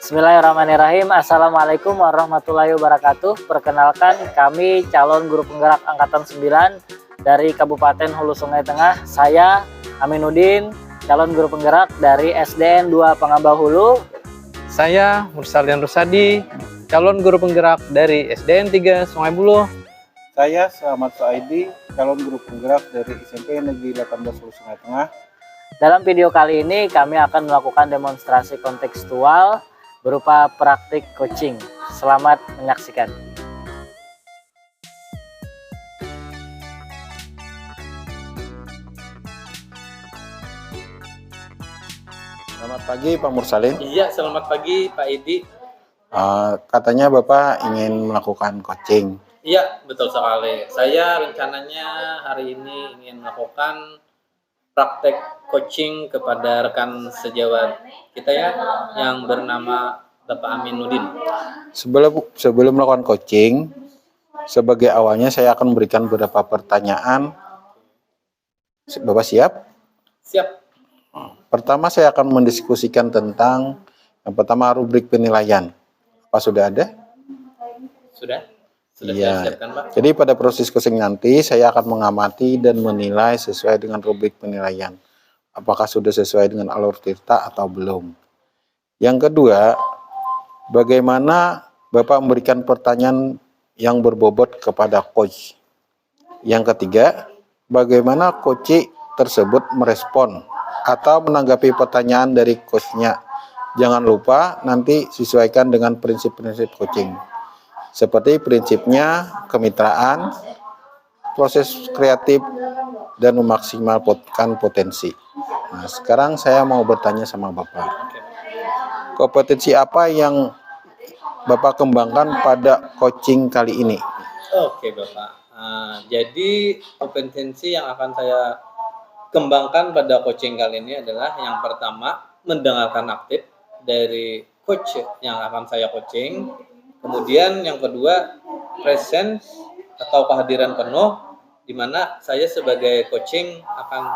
Bismillahirrahmanirrahim. Assalamualaikum warahmatullahi wabarakatuh. Perkenalkan, kami calon guru penggerak angkatan 9 dari Kabupaten Hulu Sungai Tengah. Saya Aminuddin, calon guru penggerak dari SDN 2 Pangambau Hulu. Saya Mursalin Rusadi, calon guru penggerak dari SDN 3 Sungai Buloh. Saya Selamat Soaidi, calon guru penggerak dari SMP Negeri 18 Hulu Sungai Tengah. Dalam video kali ini kami akan melakukan demonstrasi kontekstual berupa praktik coaching. Selamat menyaksikan. Selamat pagi Pak Mursalin. Iya, selamat pagi Pak Idi. Katanya Bapak ingin melakukan coaching. Iya, betul sekali. Saya rencananya hari ini ingin melakukan praktek coaching kepada rekan sejawat kita ya, yang bernama Bapak Aminuddin. Sebelum melakukan coaching, sebagai awalnya saya akan memberikan beberapa pertanyaan. Bapak siap? Siap. Pertama saya akan mendiskusikan tentang yang pertama rubrik penilaian. Apa sudah ada? Sudah? Sudah Iya. saya siapkan, Pak. Jadi pada proses coaching nanti saya akan mengamati dan menilai sesuai dengan rubrik penilaian. Apakah sudah sesuai dengan alur tirta atau belum. Yang kedua, bagaimana Bapak memberikan pertanyaan yang berbobot kepada coach. Yang ketiga, bagaimana coach tersebut merespon atau menanggapi pertanyaan dari coachnya. Jangan lupa nanti sesuaikan dengan prinsip-prinsip coaching. Seperti prinsipnya kemitraan, proses kreatif, dan memaksimalkan potensi. Nah, sekarang saya mau bertanya sama Bapak. Kompetensi apa yang Bapak kembangkan pada coaching kali ini? Oke, Bapak. Jadi kompetensi yang akan saya kembangkan pada coaching kali ini adalah yang pertama, mendengarkan aktif dari coach yang akan saya coaching. Kemudian yang kedua, presence atau kehadiran penuh, di mana saya sebagai coaching akan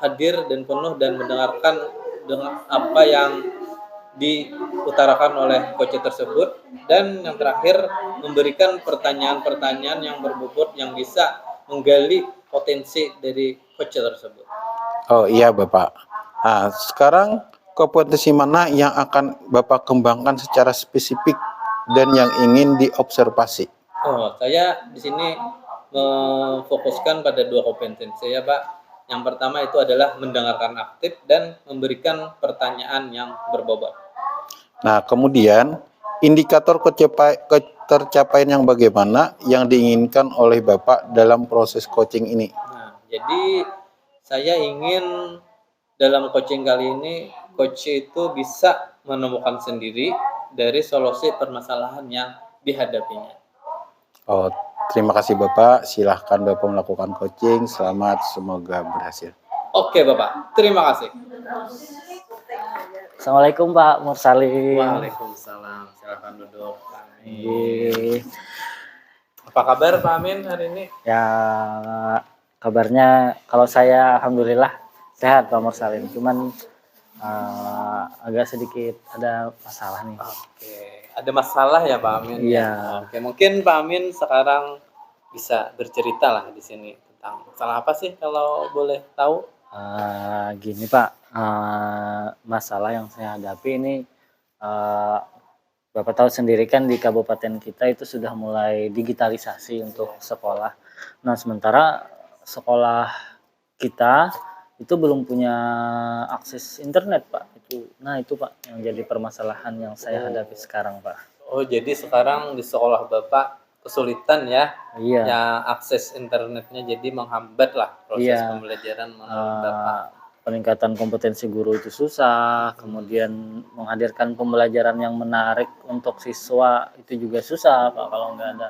hadir dan penuh dan mendengarkan dengan apa yang diutarakan oleh coach tersebut. Dan yang terakhir, memberikan pertanyaan-pertanyaan yang berbobot yang bisa menggali potensi dari coach tersebut. Oh iya Bapak. Nah, sekarang kompetensi mana yang akan Bapak kembangkan secara spesifik dan yang ingin diobservasi? Oh, saya di sini memfokuskan pada dua kompetensi ya Pak. Yang pertama itu adalah mendengarkan aktif dan memberikan pertanyaan yang berbobot. Nah, kemudian indikator tercapaian yang bagaimana yang diinginkan oleh Bapak dalam proses coaching ini? Nah, jadi saya ingin dalam coaching kali ini coach itu bisa menemukan sendiri dari solusi permasalahan yang dihadapinya. Oh, terima kasih Bapak. Silahkan Bapak melakukan coaching. Selamat, semoga berhasil. Oke Bapak, terima kasih. Assalamualaikum Pak Mursalin. Waalaikumsalam. Silakan duduk. Amin. Apa kabar Pak Amin hari ini? Ya, kabarnya kalau saya alhamdulillah sehat Pak Mursalin. Cuman agak sedikit ada masalah nih. Oke, ada masalah ya Pak Amin? Iya. Oke, mungkin Pak Amin sekarang bisa bercerita lah di sini tentang masalah apa sih kalau boleh tahu? Gini Pak, masalah yang saya hadapi ini, Bapak tahu sendiri kan di kabupaten kita itu sudah mulai digitalisasi untuk sekolah. Nah sementara sekolah kita itu belum punya akses internet Pak. Nah itu Pak yang jadi permasalahan yang saya hadapi sekarang Pak. Oh jadi sekarang di sekolah Bapak kesulitan ya? Iya. Ya akses internetnya jadi menghambat lah proses Iya. pembelajaran menurut Bapak. Peningkatan kompetensi guru itu susah, kemudian menghadirkan pembelajaran yang menarik untuk siswa itu juga susah Pak kalau nggak ada.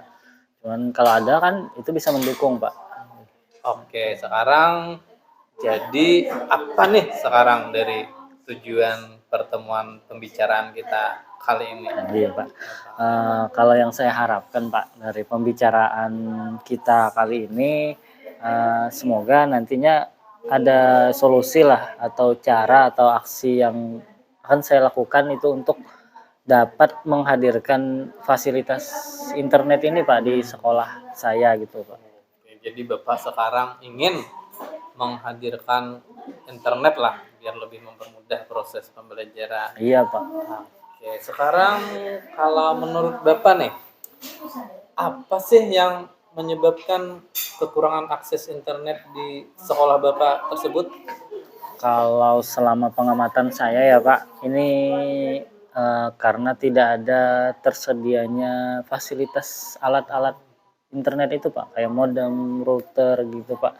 Cuman kalau ada kan itu bisa mendukung Pak. Oke, sekarang jadi apa nih sekarang dari tujuan pertemuan pembicaraan kita kali ini. Iya Pak. Kalau yang saya harapkan Pak dari pembicaraan kita kali ini, semoga nantinya ada solusi lah atau cara atau aksi yang akan saya lakukan itu untuk dapat menghadirkan fasilitas internet ini Pak di sekolah saya gitu Pak. Oke, jadi Bapak sekarang ingin menghadirkan internet lah biar lebih mempermudah proses pembelajaran. Iya Pak. Oke, sekarang kalau menurut Bapak nih, apa sih yang menyebabkan kekurangan akses internet di sekolah Bapak tersebut? Kalau selama pengamatan saya ya Pak, ini karena tidak ada tersedianya fasilitas alat-alat internet itu Pak, kayak modem, router gitu Pak.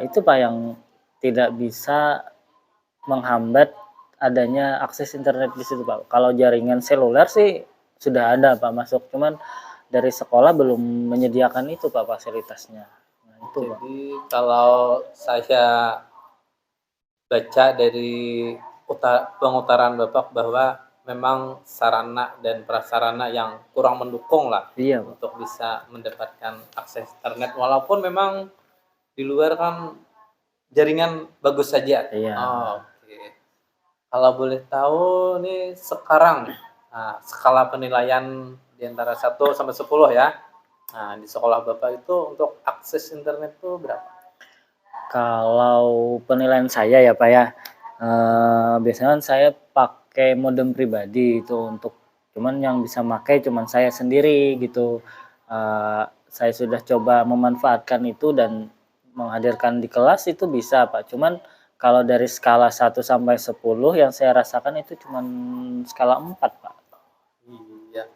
Itu Pak yang tidak bisa menghambat adanya akses internet di situ Pak. Kalau jaringan seluler sih sudah ada Pak masuk, cuman dari sekolah belum menyediakan itu Pak fasilitasnya. Nah itu Pak. Jadi kalau saya baca dari pengutaran Bapak bahwa memang sarana dan prasarana yang kurang mendukung lah Iya Pak. untuk bisa mendapatkan akses internet walaupun memang di luar kan jaringan bagus saja. Iya. Oh, oke. Kalau boleh tahu nih sekarang skala penilaian di antara 1 sampai 10 ya. Nah, di sekolah Bapak itu untuk akses internet itu berapa? Kalau penilaian saya ya Pak ya, biasanya kan saya pakai modem pribadi itu untuk cuman yang bisa pakai cuman saya sendiri gitu. Saya sudah coba memanfaatkan itu dan menghadirkan di kelas itu bisa Pak, cuman kalau dari skala 1 sampai 10 yang saya rasakan itu cuman skala 4 Pak. Iya,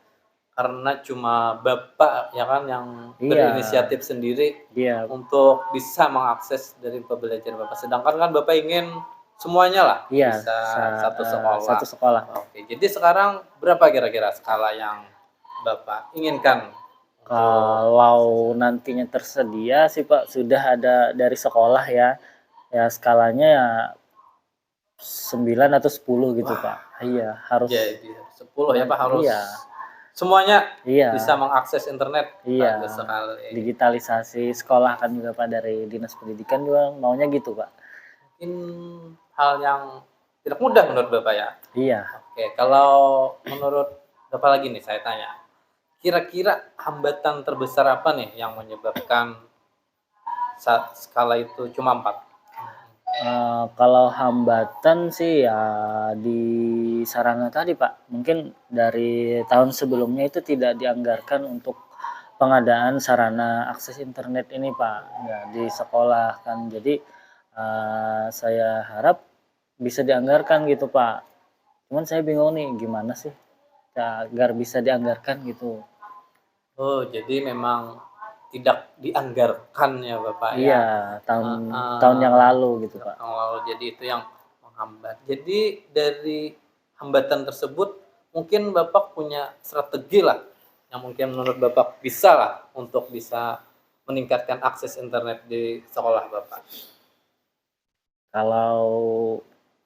karena cuma Bapak ya kan yang Iya. berinisiatif sendiri Iya untuk bisa mengakses dari pembelajaran Bapak. Sedangkan kan Bapak ingin semuanya lah iya, bisa satu sekolah. satu sekolah. Oke, jadi sekarang berapa kira-kira skala yang Bapak inginkan? Kalau nantinya tersedia sih Pak, sudah ada dari sekolah ya, ya skalanya ya 9 atau 10 gitu Pak. Iya, harus. Jadi 10 ya Pak harus Iya, semuanya iya, bisa mengakses internet. iya. Bagus sekali. Digitalisasi sekolah kan juga Pak dari Dinas Pendidikan juga maunya gitu Pak. Mungkin hal yang tidak mudah menurut Bapak ya. Iya. Oke, kalau menurut Bapak lagi nih saya tanya. Kira-kira hambatan terbesar apa nih yang menyebabkan saat skala itu cuma 4? Kalau hambatan sih ya di sarana tadi Pak, mungkin dari tahun sebelumnya itu tidak dianggarkan untuk pengadaan sarana akses internet ini Pak, ya di sekolah kan. Jadi, saya harap bisa dianggarkan gitu Pak. Cuman saya bingung nih gimana sih ya agar bisa dianggarkan gitu. Oh, jadi memang tidak dianggarkan ya Bapak Iya, ya. tahun yang lalu gitu Pak. Kalau jadi itu yang menghambat. Jadi dari hambatan tersebut mungkin Bapak punya strategi lah yang mungkin menurut Bapak bisa lah untuk bisa meningkatkan akses internet di sekolah Bapak. Kalau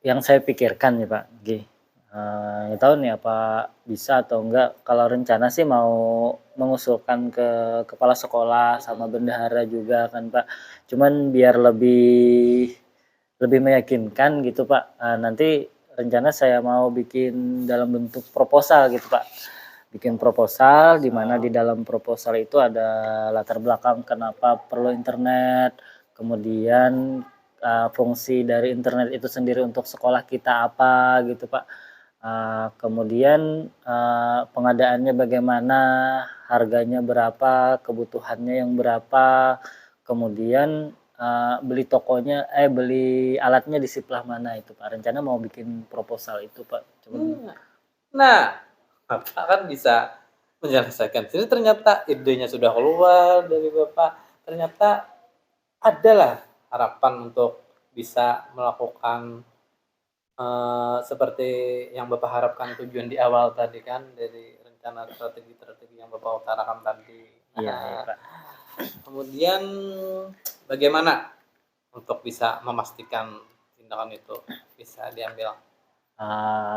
yang saya pikirkan nih Pak, nggak tahu nih apa bisa atau enggak, kalau rencana sih mau mengusulkan ke kepala sekolah sama bendahara juga kan Pak. Cuman biar lebih lebih meyakinkan gitu Pak, nanti rencana saya mau bikin dalam bentuk proposal gitu Pak. Bikin proposal di mana di dalam proposal itu ada latar belakang kenapa perlu internet, kemudian, fungsi dari internet itu sendiri untuk sekolah kita apa gitu Pak. Kemudian, pengadaannya bagaimana, harganya berapa, kebutuhannya yang berapa, kemudian, beli alatnya di sebelah mana itu Pak. Rencana mau bikin proposal itu Pak, cuman Nah, Bapak kan bisa menyelesaikan. Jadi ternyata idenya sudah keluar dari Bapak. Ternyata adalah harapan untuk bisa melakukan seperti yang Bapak harapkan tujuan di awal tadi kan dari rencana strategi-strategi yang Bapak utarakan tadi. iya iya Pak. Kemudian bagaimana untuk bisa memastikan tindakan itu bisa diambil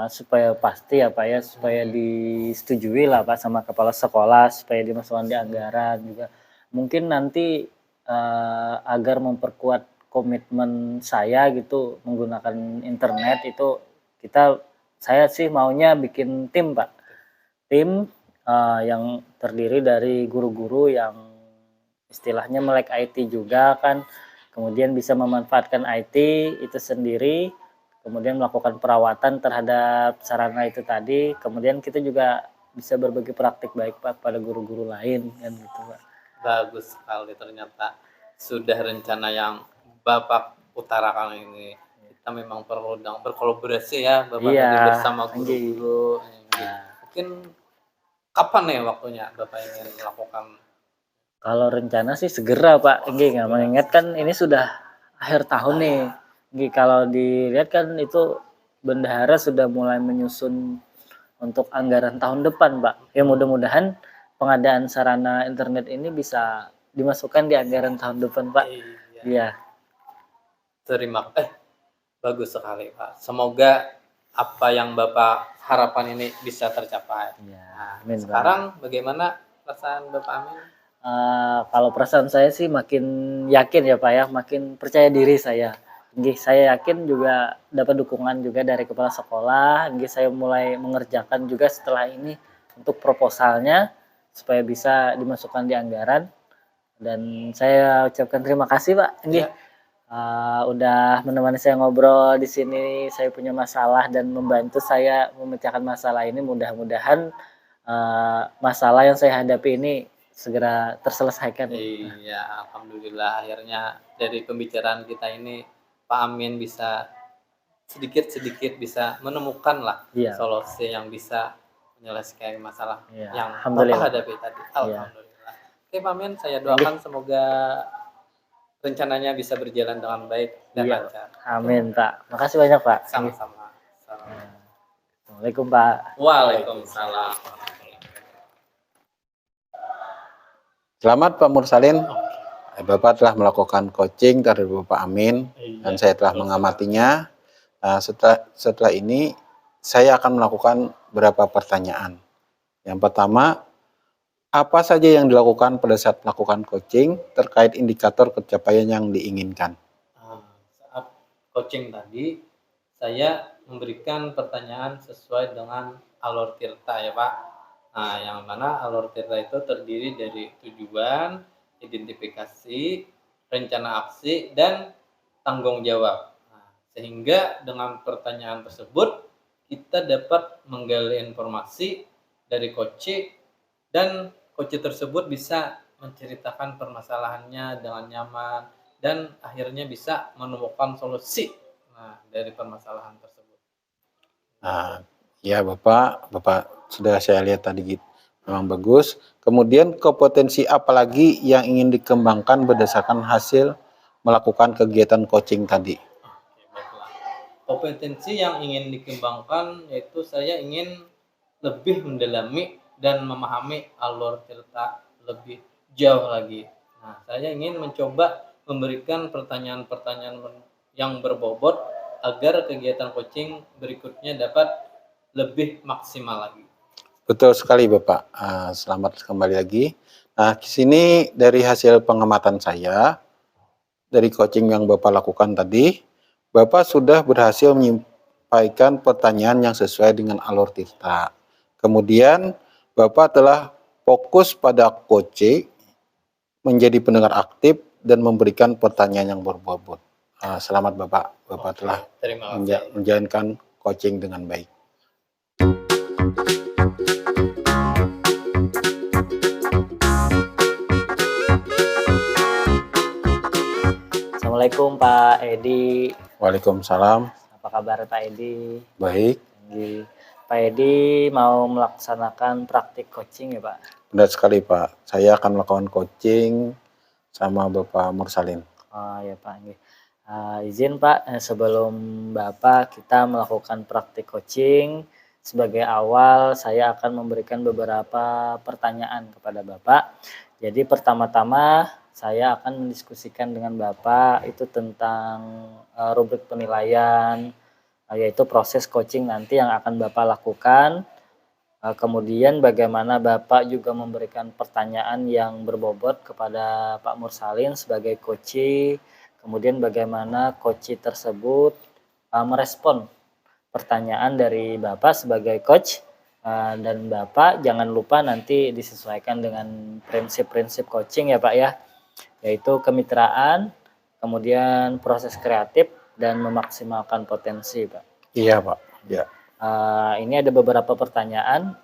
supaya pasti ya Pak ya, supaya disetujui lah Pak sama kepala sekolah, supaya dimasukkan di anggaran juga. Mungkin nanti, agar memperkuat komitmen saya gitu menggunakan internet itu saya sih maunya bikin tim Pak. Tim, yang terdiri dari guru-guru yang istilahnya melek IT juga kan, kemudian bisa memanfaatkan IT itu sendiri, kemudian melakukan perawatan terhadap sarana itu tadi, kemudian kita juga bisa berbagi praktik baik Pak pada guru-guru lain kan gitu Pak. Bagus sekali, ternyata sudah rencana yang Bapak utarakan ini. Kita memang perlu berkolaborasi ya Bapak Iya, tadi bersama anjing. guru-guru. Nah, Mungkin kapan nih waktunya Bapak ingin melakukan? kalau rencana sih segera Pak, nggih, mengingat kan ini sudah akhir tahun nih. Nggih, kalau dilihat kan itu bendahara sudah mulai menyusun untuk anggaran tahun depan Pak. Ya mudah-mudahan pengadaan sarana internet ini bisa dimasukkan di anggaran tahun depan Pak. Iya, Iya, bagus sekali Pak. Semoga apa yang Bapak harapkan ini bisa tercapai. iya, Nah, amin Pak. sekarang bagaimana perasaan Bapak Amin? Kalau perasaan saya sih makin yakin ya Pak ya, makin percaya diri saya. Nggih, saya yakin juga dapat dukungan juga dari kepala sekolah. Nggih, saya mulai mengerjakan juga setelah ini untuk proposalnya supaya bisa dimasukkan di anggaran. Dan saya ucapkan terima kasih Pak, nggih, Iya. udah menemani saya ngobrol di sini. Saya punya masalah dan membantu saya memecahkan masalah ini. Mudah-mudahan masalah yang saya hadapi ini segera terselesaikan. Iya, alhamdulillah akhirnya dari pembicaraan kita ini Pak Amin bisa sedikit-sedikit bisa menemukan lah Iya, solusi yang bisa menyelesaikan masalah iya, yang Bapak alhamdulillah. hadapi tadi. Iya, Alhamdulillah. Oke Pak Amin, saya doakan semoga rencananya bisa berjalan dengan baik dan iya, lancar. amin Pak. Makasih banyak Pak. Nggih. Sama-sama. Assalamualaikum Pak. Waalaikumsalam. Selamat Pak Mursalin. Bapak telah melakukan coaching terhadap Bapak Amin dan saya telah mengamatinya. Nah, setelah ini saya akan melakukan beberapa pertanyaan. Yang pertama, apa saja yang dilakukan pada saat melakukan coaching terkait indikator pencapaian yang diinginkan? Saat coaching tadi, saya memberikan pertanyaan sesuai dengan alur tirta ya Pak. Nah, yang mana alur tirta itu terdiri dari tujuan, identifikasi, rencana aksi, dan tanggung jawab. Nah, sehingga dengan pertanyaan tersebut, kita dapat menggali informasi dari coach dan coach tersebut bisa menceritakan permasalahannya dengan nyaman dan akhirnya bisa menemukan solusi dari permasalahan tersebut. Nah, ya Bapak sudah saya lihat tadi gitu. Memang bagus. Kemudian kompetensi apa lagi yang ingin dikembangkan berdasarkan hasil melakukan kegiatan coaching tadi? Oke, baiklah. Kompetensi yang ingin dikembangkan yaitu saya ingin lebih mendalami dan memahami alur cerita lebih jauh lagi. Nah, saya ingin mencoba memberikan pertanyaan-pertanyaan yang berbobot agar kegiatan coaching berikutnya dapat lebih maksimal lagi. Betul sekali Bapak. Selamat kembali lagi. Nah, di sini dari hasil pengamatan saya, dari coaching yang Bapak lakukan tadi, Bapak sudah berhasil menyampaikan pertanyaan yang sesuai dengan alur tirta. Kemudian, Bapak telah fokus pada coaching, menjadi pendengar aktif, dan memberikan pertanyaan yang berbobot. Selamat Bapak. Bapak telah Terima kasih. menjalankan coaching dengan baik. Assalamualaikum Pak Edi. Waalaikumsalam. Apa kabar Pak Edi? Baik. Nggih. Pak Edi mau melaksanakan praktik coaching ya Pak? Benar sekali Pak. Saya akan melakukan coaching sama Bapak Mursalin. Oh ya Pak, nggih. Izin Pak, sebelum Bapak kita melakukan praktik coaching, sebagai awal saya akan memberikan beberapa pertanyaan kepada Bapak. Jadi pertama-tama saya akan mendiskusikan dengan Bapak itu tentang rubrik penilaian, yaitu proses coaching nanti yang akan Bapak lakukan. Kemudian bagaimana Bapak juga memberikan pertanyaan yang berbobot kepada Pak Mursalin sebagai coach, kemudian bagaimana coach tersebut merespon pertanyaan dari Bapak sebagai coach, dan Bapak jangan lupa nanti disesuaikan dengan prinsip-prinsip coaching ya Pak ya, yaitu kemitraan, kemudian proses kreatif, dan memaksimalkan potensi Pak. Iya Pak. Ya. Ini ada beberapa pertanyaan.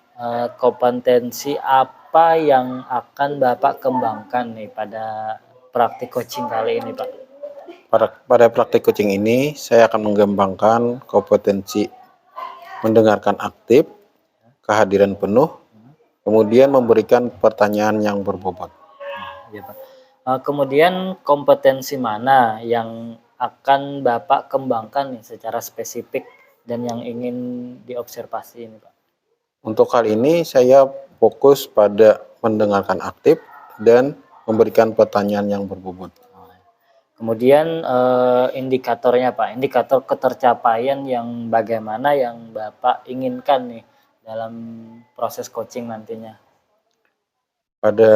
Kompetensi apa yang akan Bapak kembangkan nih pada praktik coaching kali ini Pak? Pada praktik coaching ini, saya akan mengembangkan kompetensi mendengarkan aktif, kehadiran penuh, kemudian memberikan pertanyaan yang berbobot. Ya, Pak. Kemudian kompetensi mana yang akan Bapak kembangkan nih secara spesifik dan yang ingin diobservasi ini Pak? Untuk kali ini, saya fokus pada mendengarkan aktif dan memberikan pertanyaan yang berbobot. Kemudian indikatornya Pak, indikator ketercapaian yang bagaimana yang Bapak inginkan nih dalam proses coaching nantinya? Pada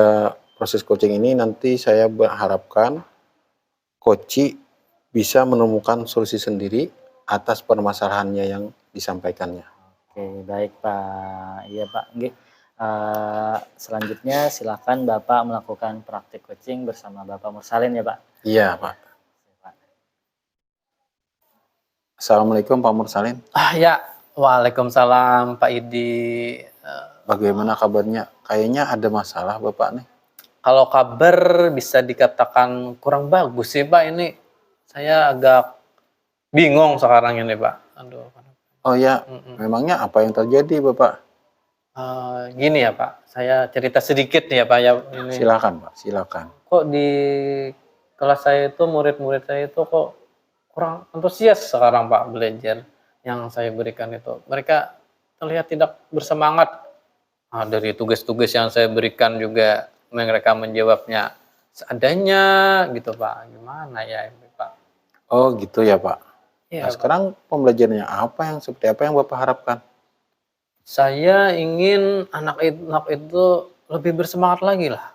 proses coaching ini nanti saya berharapkan coach bisa menemukan solusi sendiri atas permasalahannya yang disampaikannya. Oke, baik Pak. Iya Pak. Selanjutnya silakan Bapak melakukan praktik coaching bersama Bapak Mursalin ya Pak. Iya Pak. Assalamualaikum Pak Mursalin. Ya, waalaikumsalam Pak Idi. Bagaimana kabarnya? Kayaknya ada masalah Bapak nih. Kalau kabar bisa dikatakan kurang bagus sih Pak, ini saya agak bingung sekarang ini Pak. Aduh. Oh ya, memangnya apa yang terjadi Bapak? Gini ya Pak, saya cerita sedikit nih ya Pak ya. Ini. Silakan Pak, silakan. Kok di kelas saya itu murid-murid saya itu kok kurang antusias sekarang Pak belajar yang saya berikan itu. Mereka terlihat tidak bersemangat. Dari tugas-tugas yang saya berikan juga mereka menjawabnya seadanya gitu Pak. Gimana ya ini Pak? Oh gitu ya Pak. Ya, Nah, sekarang pembelajarannya seperti apa yang Bapak harapkan? Saya ingin anak-anak itu lebih bersemangat lagi lah.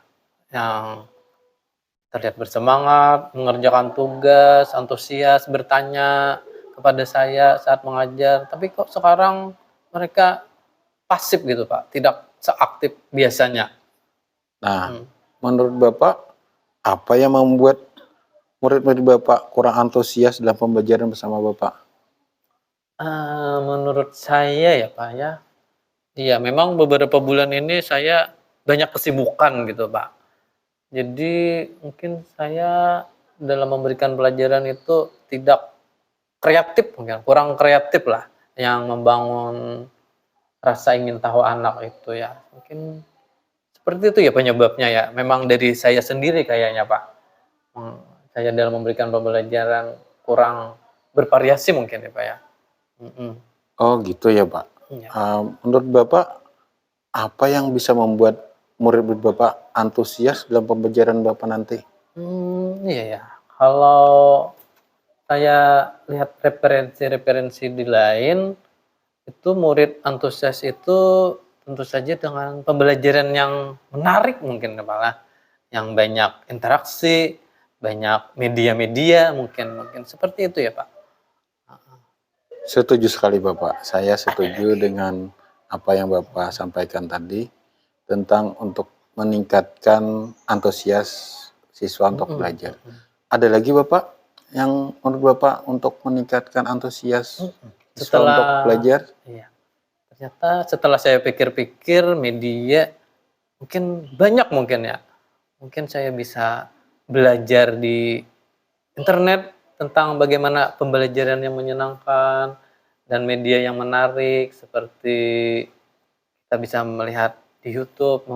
Yang terlihat bersemangat, mengerjakan tugas, antusias, bertanya kepada saya saat mengajar. Tapi kok sekarang mereka pasif gitu Pak, tidak seaktif biasanya. Nah, menurut Bapak, apa yang membuat murid-murid Bapak kurang antusias dalam pembelajaran bersama Bapak? Menurut saya ya Pak ya, iya memang beberapa bulan ini saya banyak kesibukan gitu Pak. Jadi mungkin saya dalam memberikan pelajaran itu tidak kreatif mungkin, kurang kreatif lah yang membangun rasa ingin tahu anak itu ya. Mungkin seperti itu ya penyebabnya ya. Memang dari saya sendiri kayaknya Pak. Saya dalam memberikan pembelajaran kurang bervariasi mungkin ya Pak ya. Oh gitu ya Pak. Ya. Menurut Bapak, apa yang bisa membuat murid-murid Bapak antusias dalam pembelajaran Bapak nanti? Iya ya. Kalau saya lihat referensi-referensi di lain, itu murid antusias itu tentu saja dengan pembelajaran yang menarik mungkin kepala, yang banyak interaksi, banyak media-media mungkin seperti itu ya Pak. Setuju sekali Bapak, saya setuju dengan apa yang Bapak sampaikan tadi tentang untuk meningkatkan antusias siswa untuk belajar. Ada lagi Bapak yang menurut Bapak untuk meningkatkan antusias siswa untuk belajar? Iya. Ternyata setelah saya pikir-pikir media mungkin banyak mungkin ya. Mungkin saya bisa belajar di internet tentang bagaimana pembelajaran yang menyenangkan dan media yang menarik seperti kita bisa melihat di YouTube,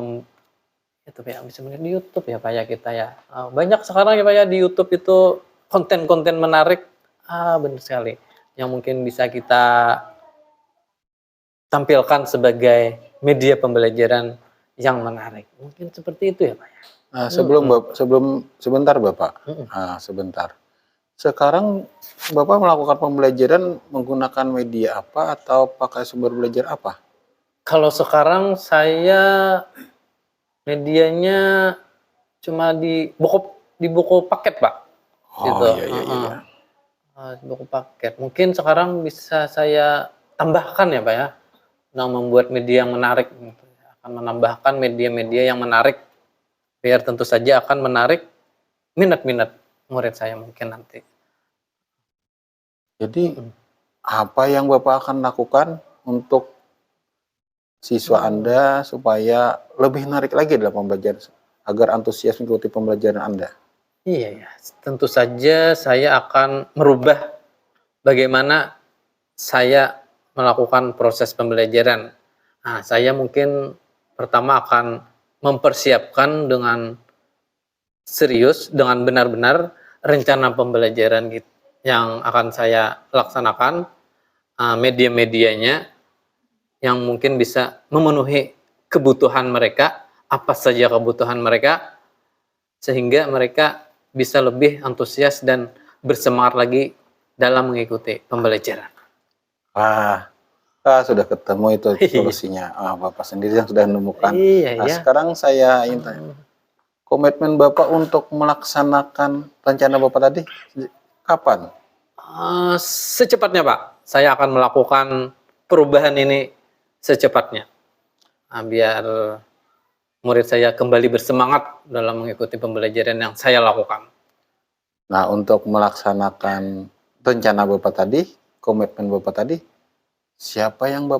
bisa melihat di YouTube ya Pak ya kita ya. Banyak sekarang ya Pak ya di YouTube itu konten-konten menarik, benar sekali, yang mungkin bisa kita tampilkan sebagai media pembelajaran yang menarik. Mungkin seperti itu ya Pak ya. Sebentar Bapak, sebentar. Sekarang Bapak melakukan pembelajaran menggunakan media apa atau pakai sumber belajar apa? Kalau sekarang saya medianya cuma di buku paket, Pak, Oh, gitu, iya iya iya. heeh, Iya. buku paket. Mungkin sekarang bisa saya tambahkan ya, Pak, ya, dengan membuat media yang menarik gitu ya, akan menambahkan media-media yang menarik, biar tentu saja akan menarik minat-minat murid saya mungkin nanti. Jadi Mhm. apa yang Bapak akan lakukan untuk siswa Mmm. Anda supaya lebih menarik lagi dalam pembelajaran agar antusias mengikuti pembelajaran Anda? Iya ya, tentu saja saya akan merubah bagaimana saya melakukan proses pembelajaran. Nah, saya mungkin pertama akan mempersiapkan dengan serius, dengan benar-benar rencana pembelajaran yang akan saya laksanakan, media-medianya yang mungkin bisa memenuhi kebutuhan mereka, apa saja kebutuhan mereka, sehingga mereka bisa lebih antusias dan bersemangat lagi dalam mengikuti pembelajaran. Wah, sudah ketemu itu Iya. solusinya. Bapak sendiri yang sudah menemukan. Iya Nah, ya. sekarang saya ingin tanya, komitmen Bapak untuk melaksanakan rencana Bapak tadi kapan? Secepatnya, Pak. Saya akan melakukan perubahan ini secepatnya, biar murid saya kembali bersemangat dalam mengikuti pembelajaran yang saya lakukan. Nah, untuk melaksanakan rencana Bapak tadi, komitmen Bapak tadi, siapa yang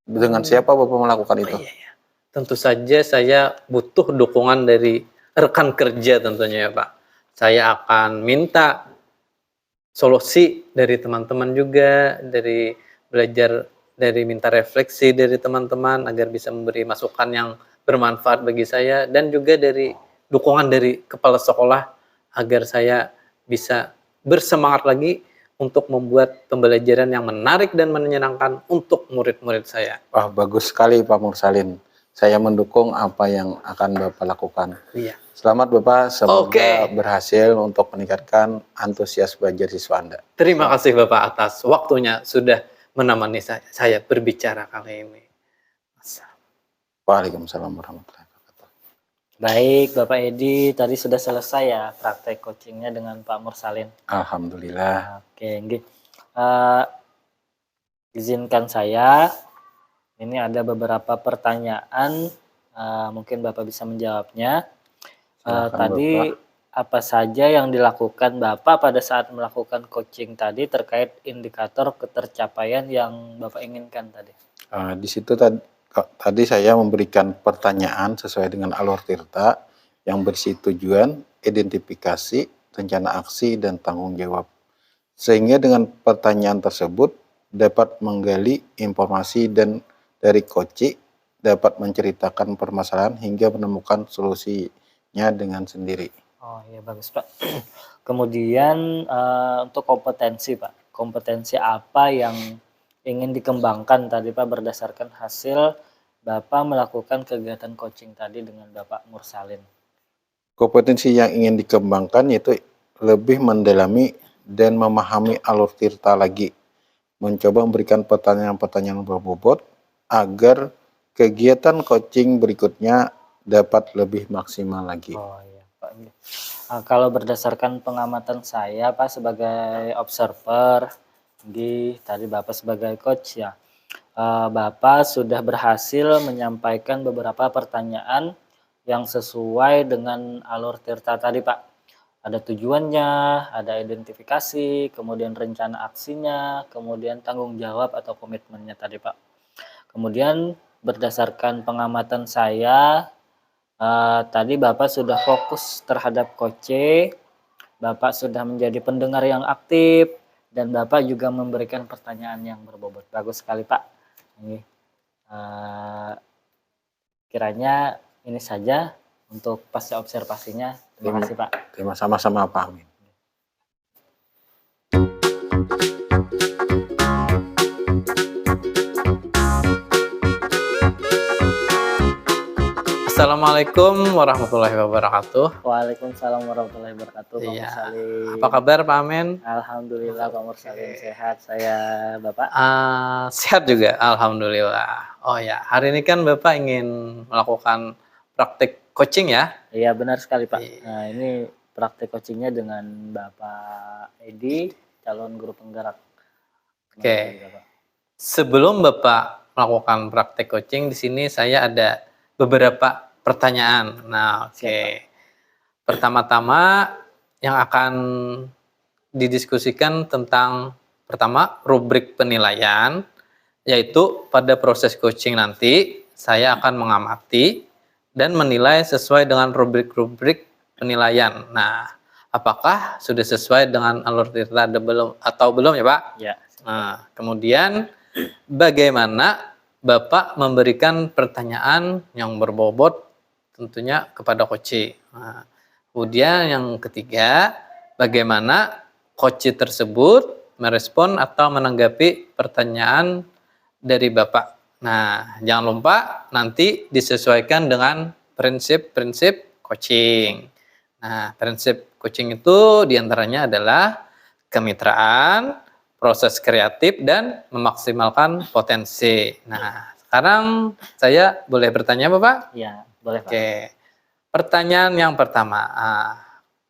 dengan Mmm, siapa Bapak melakukan oh itu? iya ya. Tentu saja saya butuh dukungan dari rekan kerja tentunya ya, Pak. Saya akan minta solusi dari teman-teman juga, dari minta refleksi dari teman-teman agar bisa memberi masukan yang bermanfaat bagi saya, dan juga dari dukungan dari kepala sekolah agar saya bisa bersemangat lagi untuk membuat pembelajaran yang menarik dan menyenangkan untuk murid-murid saya. Wah, bagus sekali Pak Mursalin. Saya mendukung apa yang akan Bapak lakukan. Iya. Selamat Bapak, semoga Oke. berhasil untuk meningkatkan antusias belajar siswa Anda. Terima kasih Bapak atas waktunya sudah menemani saya berbicara kali ini. Waalaikumsalam warahmatullahi wabarakatuh. Baik, Bapak Edi, tadi sudah selesai ya praktek coachingnya dengan Pak Mursalin. Alhamdulillah. Oke, nggih. Eh, izinkan saya, ini ada beberapa pertanyaan, mungkin Bapak bisa menjawabnya. Silakan Tadi Bapak. apa saja yang dilakukan Bapak pada saat melakukan coaching tadi terkait indikator ketercapaian yang Bapak inginkan tadi? Di situ tadi saya memberikan pertanyaan sesuai dengan alur Tirta yang berisi tujuan, identifikasi, rencana aksi, dan tanggung jawab. Sehingga dengan pertanyaan tersebut dapat menggali informasi dan dari coach dapat menceritakan permasalahan hingga menemukan solusinya dengan sendiri. Oh iya, bagus Pak. Kemudian untuk kompetensi Pak, kompetensi apa yang ingin dikembangkan tadi Pak berdasarkan hasil Bapak melakukan kegiatan coaching tadi dengan Bapak Mursalin? Kompetensi yang ingin dikembangkan yaitu lebih mendalami dan memahami alur Tirta lagi, mencoba memberikan pertanyaan-pertanyaan berbobot agar kegiatan coaching berikutnya dapat lebih maksimal lagi. Oh iya Pak. Kalau berdasarkan pengamatan saya Pak sebagai observer, tadi Bapak sebagai coach ya, Bapak sudah berhasil menyampaikan beberapa pertanyaan yang sesuai dengan alur Tirta tadi Pak. Ada tujuannya, ada identifikasi, kemudian rencana aksinya, kemudian tanggung jawab atau komitmennya tadi Pak. Kemudian berdasarkan pengamatan saya, tadi Bapak sudah fokus terhadap coaching, Bapak sudah menjadi pendengar yang aktif, dan Bapak juga memberikan pertanyaan yang berbobot. Bagus sekali Pak. Ini, kiranya ini saja untuk pasca observasinya. Terima kasih Pak. Terima sama-sama Pak Amin. Assalamualaikum warahmatullahi wabarakatuh. Waalaikumsalam warahmatullahi wabarakatuh, Pak Iya. Mursalim. Apa kabar Pak Amin? Alhamdulillah Pak Mursalim sehat. Saya Bapak. Sehat juga, alhamdulillah. Oh ya, hari ini kan Bapak ingin melakukan praktik coaching ya? Iya benar sekali Pak. Iya. Nah ini praktek coachingnya dengan Bapak Edi, calon guru penggerak. Oke. Bapak. Sebelum Bapak melakukan praktik coaching, di sini saya ada beberapa pertanyaan. Nah, oke. Pertama-tama yang akan didiskusikan tentang pertama rubrik penilaian, yaitu pada proses coaching nanti saya akan mengamati dan menilai sesuai dengan rubrik-rubrik penilaian. Nah, apakah sudah sesuai dengan alur tirta atau belum ya Pak? Ya. Nah, kemudian bagaimana Bapak memberikan pertanyaan yang berbobot tentunya kepada coach. Nah, kemudian yang ketiga, bagaimana coach tersebut merespon atau menanggapi pertanyaan dari Bapak. Nah, jangan lupa nanti disesuaikan dengan prinsip-prinsip coaching. Nah, prinsip coaching itu diantaranya adalah kemitraan, proses kreatif, dan memaksimalkan potensi. Nah, sekarang saya boleh bertanya Bapak? Iya, boleh Pak. Oke, pertanyaan yang pertama,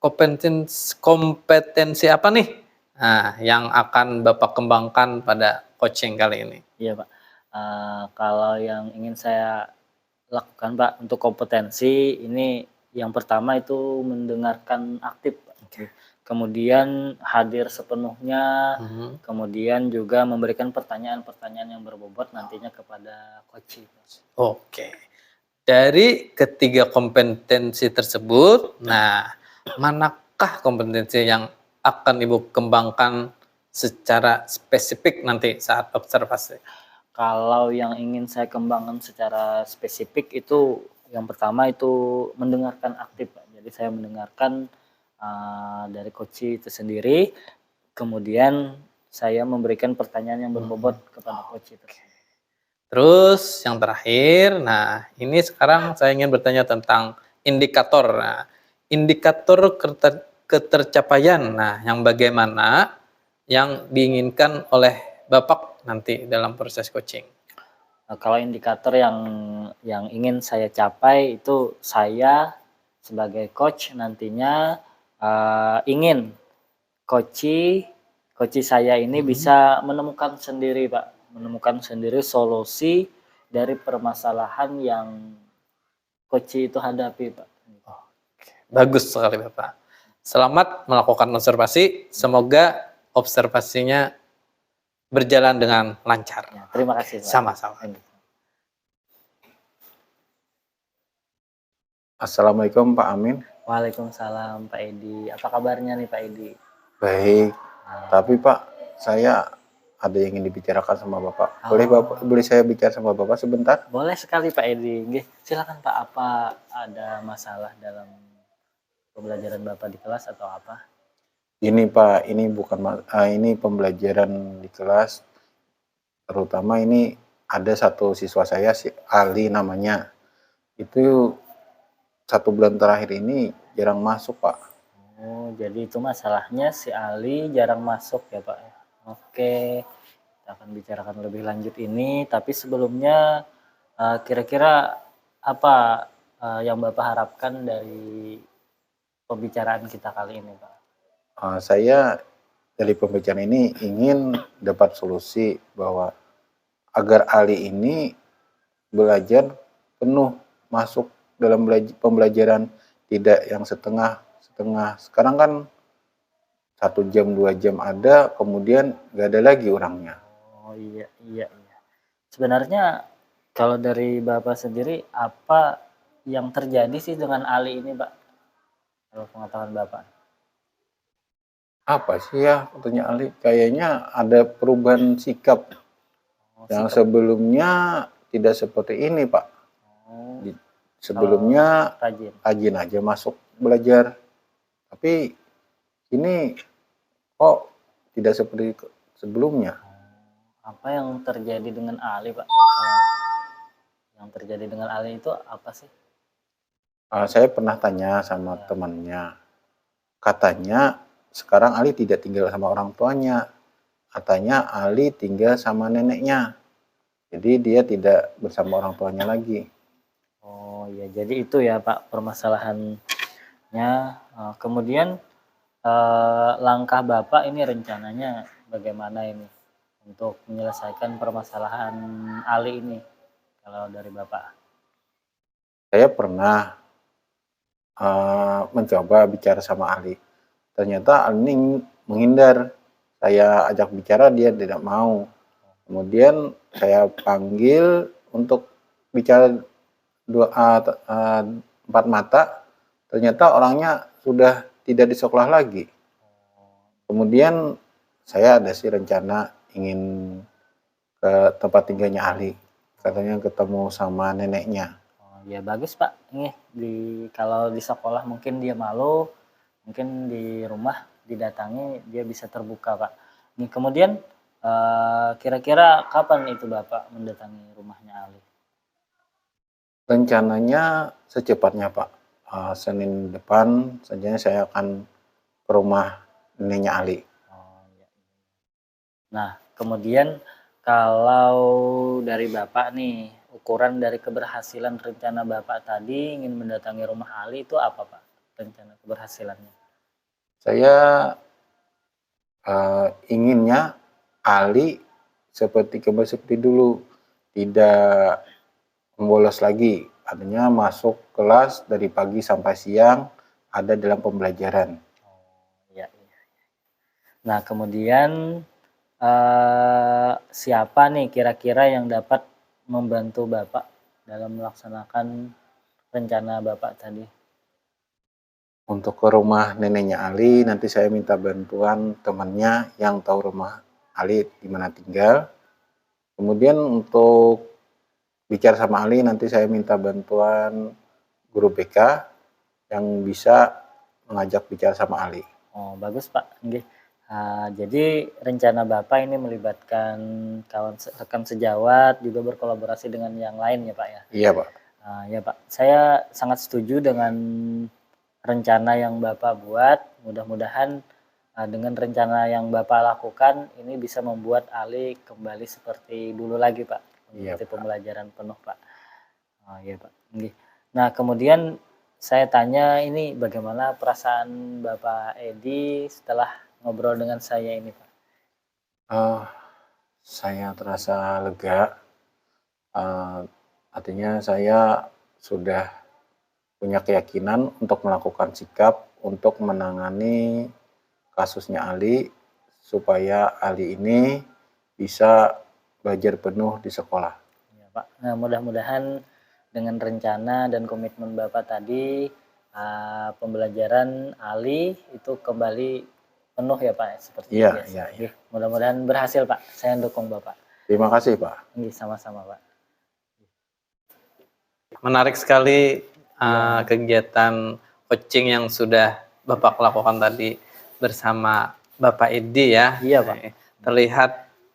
kompetensi apa nih yang akan Bapak kembangkan pada coaching kali ini? Iya Pak. Kalau yang ingin saya lakukan Pak untuk kompetensi ini yang pertama itu mendengarkan aktif Pak. Kemudian hadir sepenuhnya, kemudian juga memberikan pertanyaan-pertanyaan yang berbobot nantinya kepada coach. Oke. Dari ketiga kompetensi tersebut, nah manakah kompetensi yang akan Ibu kembangkan secara spesifik nanti saat observasi? Kalau yang ingin saya kembangkan secara spesifik itu yang pertama itu mendengarkan aktif Pak. Jadi saya mendengarkan dari coach itu sendiri, kemudian saya memberikan pertanyaan yang berbobot kepada coach itu. Terus yang terakhir, nah ini sekarang saya ingin bertanya tentang indikator. Nah, indikator ketercapaian, nah yang bagaimana yang diinginkan oleh Bapak nanti dalam proses coaching? Nah, kalau indikator yang ingin saya capai itu saya sebagai coach nantinya ingin coach saya ini bisa menemukan sendiri Pak, menemukan sendiri solusi dari permasalahan yang coach itu hadapi Pak. Oke, bagus sekali Bapak. Selamat melakukan observasi, semoga observasinya berjalan dengan lancar. Ya, terima kasih Pak. Sama-sama. Assalamualaikum Pak Amin. Waalaikumsalam Pak Edi. Apa kabarnya nih Pak Edi? Baik. Tapi Pak, saya ada yang ingin dibicarakan sama Bapak. Boleh saya bicara sama Bapak sebentar? Boleh sekali Pak Edi. Silakan Pak, apa ada masalah dalam pembelajaran Bapak di kelas atau apa? Ini Pak, ini bukan ini pembelajaran di kelas. Terutama ini ada satu siswa saya si Ali namanya. Itu 1 bulan terakhir ini jarang masuk Pak. Oh, jadi itu masalahnya si Ali jarang masuk ya Pak. Oke, kita akan bicarakan lebih lanjut ini. Tapi sebelumnya kira-kira apa yang Bapak harapkan dari pembicaraan kita kali ini Pak? Saya dari pembicaraan ini ingin dapat solusi bahwa agar Ali ini belajar penuh, masuk dalam pembelajaran, tidak yang setengah-setengah. Sekarang kan 1 jam 2 jam ada, kemudian nggak ada lagi orangnya. Oh iya. Sebenarnya kalau dari Bapak sendiri apa yang terjadi sih dengan Ali ini Pak? Kalau pengetahuan Bapak. Apa sih ya katanya Ali? Kayaknya ada perubahan sikap. Yang sebelumnya tidak seperti ini Pak. Sebelumnya rajin aja masuk belajar, tapi ini kok tidak seperti sebelumnya. Apa yang terjadi dengan Ali Pak? Yang terjadi dengan Ali itu apa sih? Saya pernah tanya sama temannya, katanya sekarang Ali tidak tinggal sama orang tuanya, katanya Ali tinggal sama neneknya. Jadi dia tidak bersama orang tuanya lagi. Oh ya, jadi itu ya Pak permasalahannya. Kemudian langkah Bapak ini rencananya bagaimana ini untuk menyelesaikan permasalahan Ali ini kalau dari Bapak? Saya pernah mencoba bicara sama Ali. Ternyata Ali ini menghindar. Saya ajak bicara dia tidak mau. Kemudian saya panggil untuk bicara empat mata. Ternyata orangnya sudah tidak di sekolah lagi. Kemudian saya ada sih rencana ingin ke tempat tinggalnya Ali. Katanya ketemu sama neneknya. Oh, ya bagus Pak. Ini kalau di sekolah mungkin dia malu, mungkin di rumah didatangi dia bisa terbuka Pak. Nih kemudian kira-kira kapan itu Bapak mendatangi rumahnya Ali? Rencananya secepatnya Pak. Senin depan saja saya akan ke rumah neneknya Ali. Oh, ya. Nah kemudian kalau dari Bapak nih, ukuran dari keberhasilan rencana Bapak tadi ingin mendatangi rumah Ali itu apa Pak? Rencana keberhasilannya? Saya inginnya Ali kembali seperti dulu, tidak membolos lagi, artinya masuk kelas dari pagi sampai siang ada dalam pembelajaran. Oh, iya, iya. Nah kemudian siapa nih kira-kira yang dapat membantu Bapak dalam melaksanakan rencana Bapak tadi? Untuk ke rumah neneknya Ali, nanti saya minta bantuan temannya yang tahu rumah Ali di mana tinggal. Kemudian untuk bicara sama Ali, nanti saya minta bantuan guru BK yang bisa mengajak bicara sama Ali. Oh bagus Pak. Nggih. Jadi rencana Bapak ini melibatkan rekan sejawat juga berkolaborasi dengan yang lain ya Pak ya? Iya Pak. Ya Pak, saya sangat setuju dengan rencana yang Bapak buat. Mudah-mudahan dengan rencana yang Bapak lakukan ini bisa membuat Ali kembali seperti dulu lagi Pak, Iya, mengikuti Pak. pembelajaran penuh Pak. Iya Pak. Nggih. Nah kemudian saya tanya ini bagaimana perasaan Bapak Edi setelah ngobrol dengan saya ini Pak? Saya terasa lega, artinya saya sudah punya keyakinan untuk melakukan sikap untuk menangani kasusnya Ali, supaya Ali ini bisa belajar penuh di sekolah. Ya Pak. Nah mudah-mudahan dengan rencana dan komitmen Bapak tadi pembelajaran Ali itu kembali penuh ya Pak seperti Iya, biasa. iya, iya. Mudah-mudahan berhasil Pak. Saya dukung Bapak. Terima kasih Pak. Nggih, sama-sama Pak. Menarik sekali kegiatan coaching yang sudah Bapak lakukan tadi bersama Bapak Edi ya. Iya Pak. Terlihat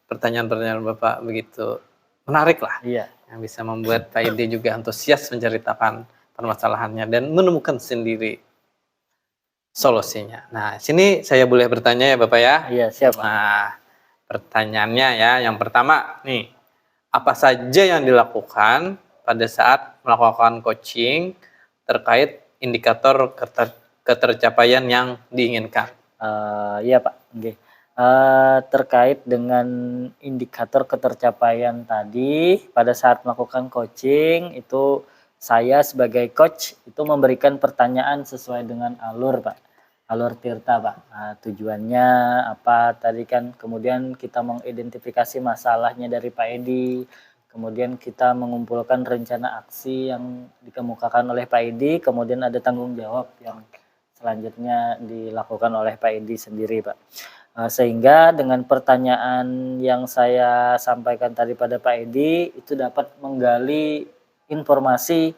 pertanyaan-pertanyaan Bapak begitu menarik lah. Iya. Yang bisa membuat Pak Edi juga antusias menceritakan permasalahannya dan menemukan sendiri solusinya. Nah, sini saya boleh bertanya ya Bapak ya? Iya, siap Pak. Nah, pertanyaannya ya, yang pertama nih, apa saja yang dilakukan pada saat melakukan coaching terkait indikator ketercapaian yang diinginkan? Iya Pak, nggih. Terkait dengan indikator ketercapaian tadi, pada saat melakukan coaching itu saya sebagai coach itu memberikan pertanyaan sesuai dengan alur Pak, alur Tirta Pak. Tujuannya apa tadi kan, kemudian kita mengidentifikasi masalahnya dari Pak Edi, kemudian kita mengumpulkan rencana aksi yang dikemukakan oleh Pak Edi, kemudian ada tanggung jawab yang selanjutnya dilakukan oleh Pak Edi sendiri Pak. Sehingga dengan pertanyaan yang saya sampaikan tadi pada Pak Edi itu dapat menggali informasi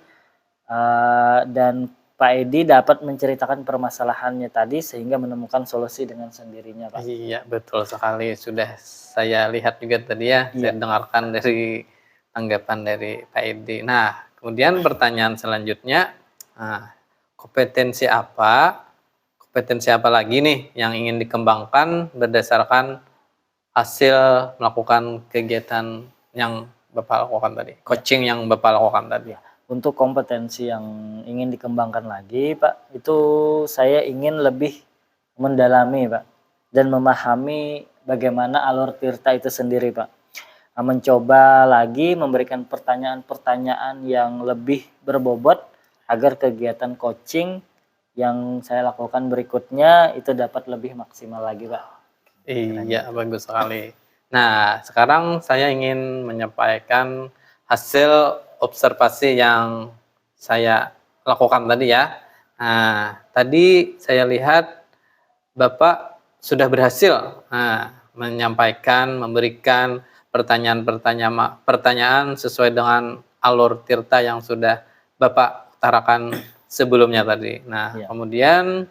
dan Pak Edi dapat menceritakan permasalahannya tadi sehingga menemukan solusi dengan sendirinya Pak. Iya, betul sekali. Sudah saya lihat juga tadi ya, saya dengarkan dari tanggapan dari Pak Edi. Nah, kemudian pertanyaan selanjutnya, Nah, kompetensi apa lagi nih yang ingin dikembangkan berdasarkan hasil melakukan kegiatan yang Bapak lakukan tadi, coaching yang Bapak lakukan tadi? Untuk kompetensi yang ingin dikembangkan lagi, Pak, itu saya ingin lebih mendalami, Pak, dan memahami bagaimana alur tirta itu sendiri, Pak. Mencoba lagi memberikan pertanyaan-pertanyaan yang lebih berbobot agar kegiatan coaching yang saya lakukan berikutnya itu dapat lebih maksimal lagi, Pak. Iya, bagus sekali. Nah, sekarang saya ingin menyampaikan hasil observasi yang saya lakukan tadi ya. Nah, tadi saya lihat Bapak sudah berhasil memberikan pertanyaan sesuai dengan alur tirta yang sudah Bapak utarakan sebelumnya tadi. Nah, kemudian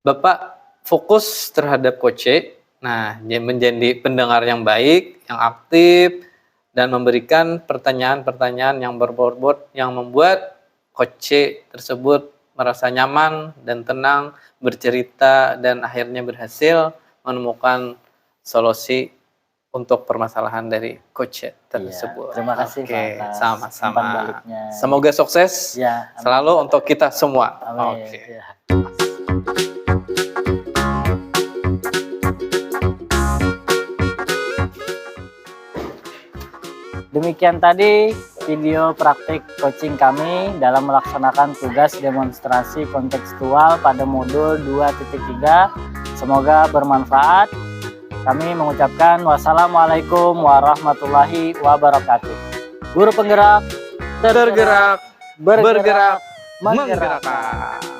Bapak fokus terhadap coaching. Nah, menjadi pendengar yang baik, yang aktif, dan memberikan pertanyaan-pertanyaan yang berbobot yang membuat coach tersebut merasa nyaman dan tenang, bercerita, dan akhirnya berhasil menemukan solusi untuk permasalahan dari coach tersebut. Terima kasih, Pak, atas sama-sama. umpan baliknya. Semoga sukses selalu untuk kita semua. Amin. Demikian tadi video praktik coaching kami dalam melaksanakan tugas demonstrasi kontekstual pada modul 2.3. Semoga bermanfaat. Kami mengucapkan wassalamualaikum warahmatullahi wabarakatuh. Guru penggerak, Tergerak, bergerak, menggerakkan. menggerakkan.